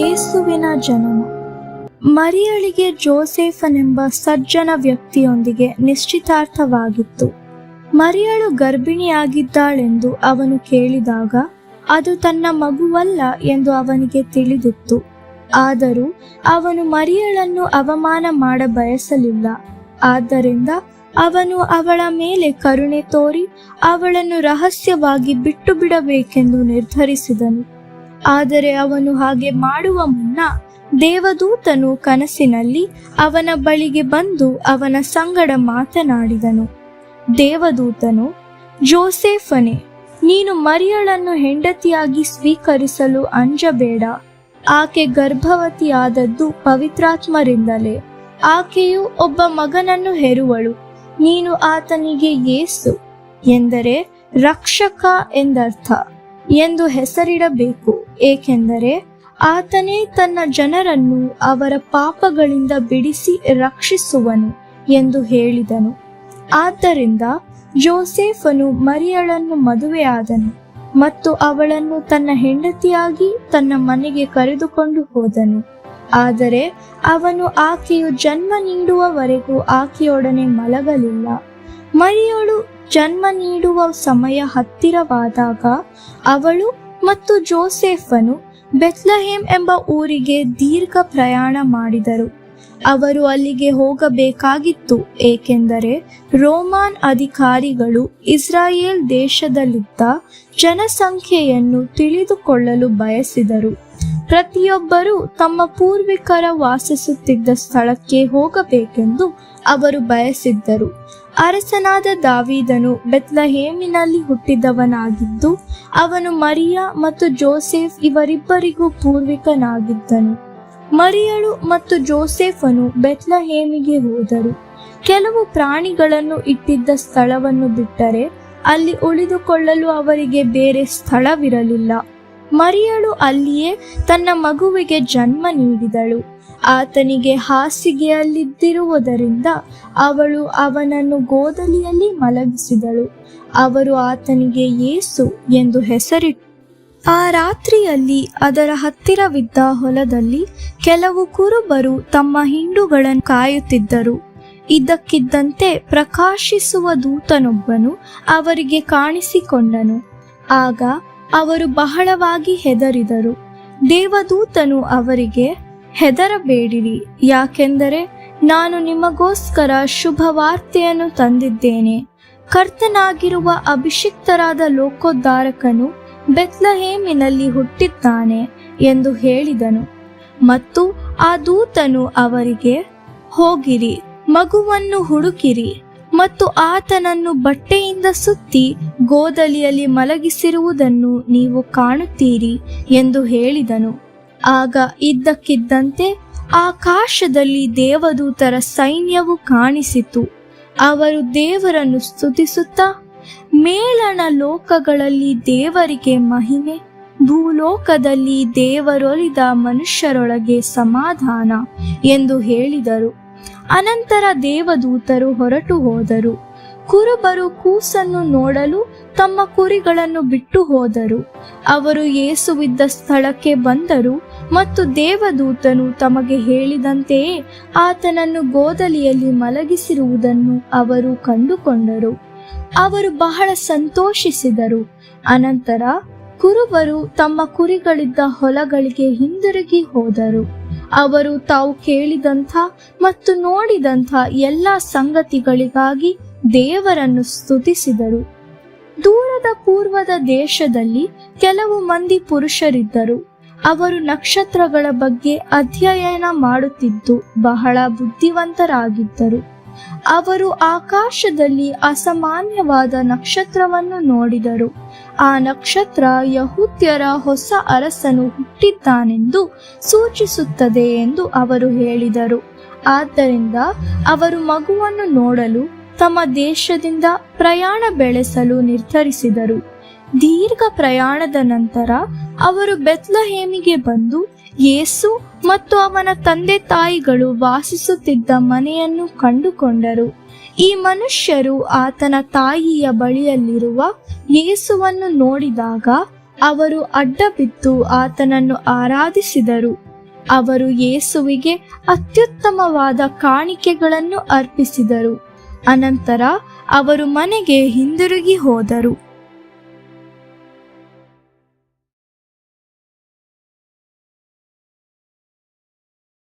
ಯೇಸುವಿನ ಜನನ. ಮರಿಯಳಿಗೆ ಜೋಸೆಫನೆಂಬ ಸಜ್ಜನ ವ್ಯಕ್ತಿಯೊಂದಿಗೆ ನಿಶ್ಚಿತಾರ್ಥವಾಗಿತ್ತು. ಮರಿಯಳು ಗರ್ಭಿಣಿಯಾಗಿದ್ದಾಳೆಂದು ಅವನು ಕೇಳಿದಾಗ ಅದು ತನ್ನ ಮಗುವಲ್ಲ ಎಂದು ಅವನಿಗೆ ತಿಳಿದಿತ್ತು. ಆದರೂ ಅವನು ಮರಿಯಳನ್ನು ಅವಮಾನ ಮಾಡ ಬಯಸಲಿಲ್ಲ. ಆದ್ದರಿಂದ ಅವನು ಅವಳ ಮೇಲೆ ಕರುಣೆ ತೋರಿ ಅವಳನ್ನು ರಹಸ್ಯವಾಗಿ ಬಿಟ್ಟು ಬಿಡಬೇಕೆಂದು ನಿರ್ಧರಿಸಿದನು. ಆದರೆ ಅವನು ಹಾಗೆ ಮಾಡುವ ಮುನ್ನ ದೇವದೂತನು ಕನಸಿನಲ್ಲಿ ಅವನ ಬಳಿಗೆ ಬಂದು ಅವನ ಸಂಗಡ ಮಾತನಾಡಿದನು. ದೇವದೂತನು, ಜೋಸೆಫನೇ, ನೀನು ಮರಿಯಳನ್ನು ಹೆಂಡತಿಯಾಗಿ ಸ್ವೀಕರಿಸಲು ಅಂಜಬೇಡ. ಆಕೆ ಗರ್ಭವತಿಯಾದದ್ದು ಪವಿತ್ರಾತ್ಮರಿಂದಲೇ. ಆಕೆಯು ಒಬ್ಬ ಮಗನನ್ನು ಹೆರುವಳು. ನೀನು ಆತನಿಗೆ ಯೇಸು, ಎಂದರೆ ರಕ್ಷಕ ಎಂದರ್ಥ, ಎಂದು ಹೆಸರಿಡಬೇಕು. ಏಕೆಂದರೆ ಆತನೇ ತನ್ನ ಜನರನ್ನು ಅವರ ಪಾಪಗಳಿಂದ ಬಿಡಿಸಿ ರಕ್ಷಿಸುವನು ಎಂದು ಹೇಳಿದನು. ಆದ್ದರಿಂದ ಜೋಸೆಫನು ಮರಿಯಳನ್ನು ಮದುವೆಯಾದನು ಮತ್ತು ಅವಳನ್ನು ತನ್ನ ಹೆಂಡತಿಯಾಗಿ ತನ್ನ ಮನೆಗೆ ಕರೆದುಕೊಂಡು ಹೋದನು. ಆದರೆ ಅವನು ಆಕೆಯು ಜನ್ಮ ನೀಡುವವರೆಗೂ ಆಕೆಯೊಡನೆ ಮಲಗಲಿಲ್ಲ. ಮರಿಯಳು ಜನ್ಮ ನೀಡುವ ಸಮಯ ಹತ್ತಿರವಾದಾಗ ಅವಳು ಮತ್ತು ಜೋಸೆಫನು ಬೆತ್ಲೆಹೇಮ್ ಎಂಬ ಊರಿಗೆ ದೀರ್ಘ ಪ್ರಯಾಣ ಮಾಡಿದರು. ಅವರು ಅಲ್ಲಿಗೆ ಹೋಗಬೇಕಾಗಿತ್ತು, ಏಕೆಂದರೆ ರೋಮನ್ ಅಧಿಕಾರಿಗಳು ಇಸ್ರಾಯೇಲ್ ದೇಶದಲ್ಲಿದ್ದ ಜನಸಂಖ್ಯೆಯನ್ನು ತಿಳಿದುಕೊಳ್ಳಲು ಬಯಸಿದರು. ಪ್ರತಿಯೊಬ್ಬರೂ ತಮ್ಮ ಪೂರ್ವಿಕರ ವಾಸಿಸುತ್ತಿದ್ದ ಸ್ಥಳಕ್ಕೆ ಹೋಗಬೇಕೆಂದು ಅವರು ಬಯಸಿದ್ದರು. ಅರಸನಾದ ದಾವೀದನು ಬೆತ್ಲೆಹೇಮಿನಲ್ಲಿ ಹುಟ್ಟಿದವನಾಗಿದ್ದು ಅವನು ಮರಿಯ ಮತ್ತು ಜೋಸೆಫ್ ಇವರಿಬ್ಬರಿಗೂ ಪೂರ್ವಿಕನಾಗಿದ್ದನು. ಮರಿಯಳು ಮತ್ತು ಜೋಸೆಫನು ಬೆತ್ಲೆಹೇಮಿಗೆ ಹೋದರು. ಕೆಲವು ಪ್ರಾಣಿಗಳನ್ನು ಇಟ್ಟಿದ್ದ ಸ್ಥಳವನ್ನು ಬಿಟ್ಟರೆ ಅಲ್ಲಿ ಉಳಿದುಕೊಳ್ಳಲು ಅವರಿಗೆ ಬೇರೆ ಸ್ಥಳವಿರಲಿಲ್ಲ. ಮರಿಯಳು ಅಲ್ಲಿಯೇ ತನ್ನ ಮಗುವಿಗೆ ಜನ್ಮ ನೀಡಿದಳು. ಆತನಿಗೆ ಹಾಸಿಗೆಯಲ್ಲಿದ್ದಿರುವುದರಿಂದ ಅವಳು ಅವನನ್ನು ಗೋದಲಿಯಲ್ಲಿ ಮಲಗಿಸಿದಳು. ಅವರು ಆತನಿಗೆ ಯೇಸು ಎಂದು ಹೆಸರಿಟ್ಟರು. ಆ ರಾತ್ರಿಯಲ್ಲಿ ಅದರ ಹತ್ತಿರವಿದ್ದ ಹೊಲದಲ್ಲಿ ಕೆಲವು ಕುರುಬರು ತಮ್ಮ ಹಿಂಡುಗಳನ್ನು ಕಾಯುತ್ತಿದ್ದರು. ಇದ್ದಕ್ಕಿದ್ದಂತೆ ಪ್ರಕಾಶಿಸುವ ದೂತನೊಬ್ಬನು ಅವರಿಗೆ ಕಾಣಿಸಿಕೊಂಡನು. ಆಗ ಅವರು ಬಹಳವಾಗಿ ಹೆದರಿದರು. ದೇವದೂತನು ಅವರಿಗೆ, ಹೆದರಬೇಡಿರಿ, ಯಾಕೆಂದರೆ ನಾನು ನಿಮಗೋಸ್ಕರ ಶುಭವಾರ್ತೆಯನ್ನು ತಂದಿದ್ದೇನೆ. ಕರ್ತನಾಗಿರುವ ಅಭಿಷಿಕ್ತರಾದ ಲೋಕೋದ್ಧಾರಕನು ಬೆತ್ಲೆಹೇಮಿನಲ್ಲಿ ಹುಟ್ಟಿದ್ದಾನೆ ಎಂದು ಹೇಳಿದನು. ಮತ್ತು ಆ ದೂತನು ಅವರಿಗೆ, ಹೋಗಿರಿ, ಮಗುವನ್ನು ಹುಡುಕಿರಿ ಮತ್ತು ಆತನನ್ನು ಬಟ್ಟೆಯಿಂದ ಸುತ್ತಿ ಗೋದಲಿಯಲ್ಲಿ ಮಲಗಿಸಿರುವುದನ್ನು ನೀವು ಕಾಣುತ್ತೀರಿ ಎಂದು ಹೇಳಿದನು. ಆಗ ಇದ್ದಕ್ಕಿದ್ದಂತೆ ಆಕಾಶದಲ್ಲಿ ದೇವದೂತರ ಸೈನ್ಯವು ಕಾಣಿಸಿತು. ಅವರು ದೇವರನ್ನು ಸ್ತುತಿಸುತ್ತಾ, ಮೇಲಣ ಲೋಕಗಳಲ್ಲಿ ದೇವರಿಗೆ ಮಹಿಮೆ, ಭೂಲೋಕದಲ್ಲಿ ದೇವರೊಲಿದ ಮನುಷ್ಯರೊಳಗೆ ಸಮಾಧಾನ ಎಂದು ಹೇಳಿದರು. ಅನಂತರ ದೇವದೂತರು ಹೊರಟು ಹೋದರು. ಕುರುಬರು ಕೂಸನ್ನು ನೋಡಲು ತಮ್ಮ ಕುರಿಗಳನ್ನು ಬಿಟ್ಟು ಹೋದರು. ಅವರು ಯೇಸುವಿದ್ದ ಸ್ಥಳಕ್ಕೆ ಬಂದರು ಮತ್ತು ದೇವದೂತನು ತಮಗೆ ಹೇಳಿದಂತೆಯೇ ಆತನನ್ನು ಗೋದಲಿಯಲ್ಲಿ ಮಲಗಿಸಿರುವುದನ್ನು ಅವರು ಕಂಡುಕೊಂಡರು. ಅವರು ಬಹಳ ಸಂತೋಷಿಸಿದರು. ಅನಂತರ ಕುರುಬರು ತಮ್ಮ ಕುರಿಗಳಿದ್ದ ಹೊಲಗಳಿಗೆ ಹಿಂದಿರುಗಿ ಹೋದರು. ಅವರು ತಾವು ಕೇಳಿದಂಥ ಮತ್ತು ನೋಡಿದಂಥ ಎಲ್ಲ ಸಂಗತಿಗಳಿಗಾಗಿ ದೇವರನ್ನು ಸ್ತುತಿಸಿದರು. ದೂರದ ಪೂರ್ವದ ದೇಶದಲ್ಲಿ ಕೆಲವು ಮಂದಿ ಪುರುಷರಿದ್ದರು. ಅವರು ನಕ್ಷತ್ರಗಳ ಬಗ್ಗೆ ಅಧ್ಯಯನ ಮಾಡುತ್ತಿದ್ದು ಬಹಳ ಬುದ್ಧಿವಂತರಾಗಿದ್ದರು. ಅವರು ಆಕಾಶದಲ್ಲಿ ಅಸಾಮಾನ್ಯವಾದ ನಕ್ಷತ್ರವನ್ನು ನೋಡಿದರು. ಆ ನಕ್ಷತ್ರ ಯಹೂದ್ಯರ ಹೊಸ ಅರಸನು ಹುಟ್ಟಿದ್ದಾನೆಂದು ಸೂಚಿಸುತ್ತದೆ ಎಂದು ಅವರು ಹೇಳಿದರು. ಆದ್ದರಿಂದ ಅವರು ಮಗುವನ್ನು ನೋಡಲು ತಮ್ಮ ದೇಶದಿಂದ ಪ್ರಯಾಣ ಬೆಳೆಸಲು ನಿರ್ಧರಿಸಿದರು. ದೀರ್ಘ ಪ್ರಯಾಣದ ನಂತರ ಅವರು ಬೆತ್ಲೆಹೇಮಿಗೆ ಬಂದು ಯೇಸು ಮತ್ತು ಅವನ ತಂದೆ ತಾಯಿಗಳು ವಾಸಿಸುತ್ತಿದ್ದ ಮನೆಯನ್ನು ಕಂಡುಕೊಂಡರು. ಈ ಮನುಷ್ಯರು ಆತನ ತಾಯಿಯ ಬಳಿಯಲ್ಲಿರುವ ಯೇಸುವನ್ನು ನೋಡಿದಾಗ ಅವರು ಅಡ್ಡಬಿದ್ದು ಆತನನ್ನು ಆರಾಧಿಸಿದರು. ಅವರು ಯೇಸುವಿಗೆ ಅತ್ಯುತ್ತಮವಾದ ಕಾಣಿಕೆಗಳನ್ನು ಅರ್ಪಿಸಿದರು. ಅನಂತರ ಅವರು ಮನೆಗೆ ಹಿಂದಿರುಗಿ ಹೋದರು.